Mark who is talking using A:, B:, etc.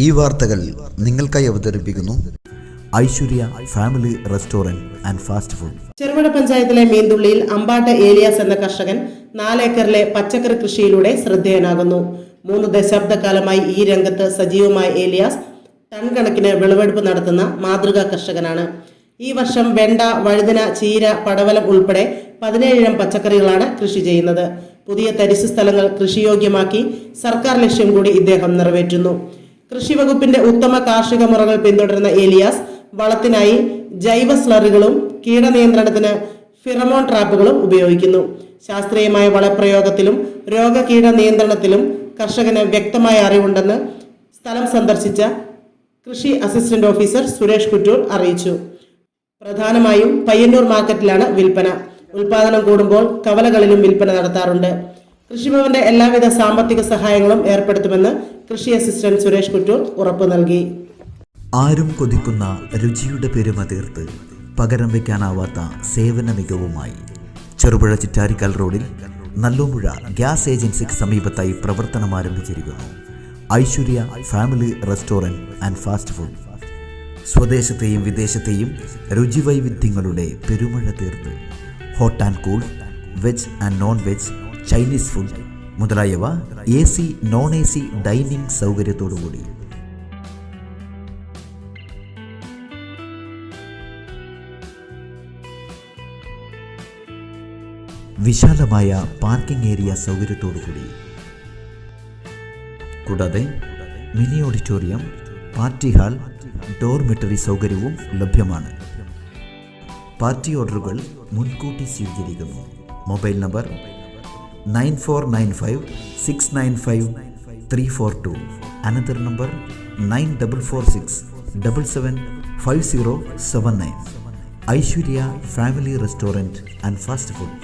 A: ഈ വാർത്തകൾ നിങ്ങൾക്കായി അവതരിപ്പിക്കുന്നു Aishwarya family restaurant and fast food.
B: Cherupuzha പഞ്ചായത്തിലെ മീന്തുള്ളിയിൽ അമ്പാട്ട് ഏലിയാസ് എന്ന കർഷകൻ 4 ഏക്കറിലെ പച്ചക്കറി കൃഷിയിലൂടെ ശ്രദ്ധേയനാകുന്നു. 3 ദശാബ്ദക്കാലമായി ഈ രംഗത്ത് സജീവമായ ഏലിയാസ് ടൺ കണക്കിന് വിളവെടുപ്പ് നടത്തുന്ന മാതൃകാ കർഷകനാണ്. ഈ വർഷം വെണ്ട, വഴുതന, ചീര, പടവലം ഉൾപ്പെടെ 17 ഇനം പച്ചക്കറികളാണ് കൃഷി ചെയ്യുന്നത്. പുതിയ തരിശു സ്ഥലങ്ങൾ കൃഷിയോഗ്യമാക്കി സർക്കാർ ലക്ഷ്യം കൂടി ഇദ്ദേഹം നിറവേറ്റുന്നു. കൃഷി വകുപ്പിന്റെ ഉത്തമ കാർഷിക മുറകൾ പിന്തുടരുന്ന ഏലിയാസ് വളത്തിനായി ജൈവ സ്ലറികളും കീടനിയന്ത്രണത്തിന് ഫിറമോൺ ട്രാപ്പുകളും ഉപയോഗിക്കുന്നു. ശാസ്ത്രീയമായ വളപ്രയോഗത്തിലും രോഗകീട നിയന്ത്രണത്തിലും കർഷകന് വ്യക്തമായ അറിവുണ്ടെന്ന് സ്ഥലം സന്ദർശിച്ച കൃഷി അസിസ്റ്റന്റ് ഓഫീസർ സുരേഷ് കുറ്റൂർ അറിയിച്ചു. പ്രധാനമായും പയ്യന്നൂർ മാർക്കറ്റിലാണ് വിൽപ്പന. ഉൽപാദനം കൂടുമ്പോൾ കവലകളിലും വിൽപ്പന നടത്താറുണ്ട്. കൃഷിഭവന്റെ എല്ലാവിധ സാമ്പത്തിക സഹായങ്ങളും ഏർപ്പെടുത്തുമെന്ന് കൃഷി അസിസ്റ്റന്റ് സുരേഷ് കുറ്റൂർ ഉറപ്പു നൽകി.
A: ആരും കൊതിക്കുന്ന രുചിയുടെ പെരുമ തീർത്ത് പകരം വയ്ക്കാനാവാത്ത സേവന മികവുമായി ചെറുപുഴ ചിറ്റാരിക്കൽ റോഡിൽ നല്ലോമ്പുഴ ഗ്യാസ് ഏജൻസിക്ക് സമീപത്തായി പ്രവർത്തനം ആരംഭിച്ചിരിക്കുന്നു Aishwarya family restaurant and fast food. സ്വദേശത്തെയും വിദേശത്തെയും രുചിവൈവിധ്യങ്ങളുടെ പെരുമഴ തീർത്ത് hot and cool, veg and non veg, Chinese food മുതലായവ AC, നോൺ AC ഡൈനിങ് സൗകര്യത്തോടുകൂടി. വിശാലമായ പാർക്കിംഗ് ഏരിയ സൗകര്യത്തോടുകൂടി. കൂടാതെ mini auditorium, party hall, dormitory സൗകര്യവും ലഭ്യമാണ്. പാർട്ടി ഓർഡറുകൾ മുൻകൂട്ടി സ്വീകരിക്കുന്നു. Mobile number 9495695342. Another number 9446775079. Aishwarya family restaurant and fast food.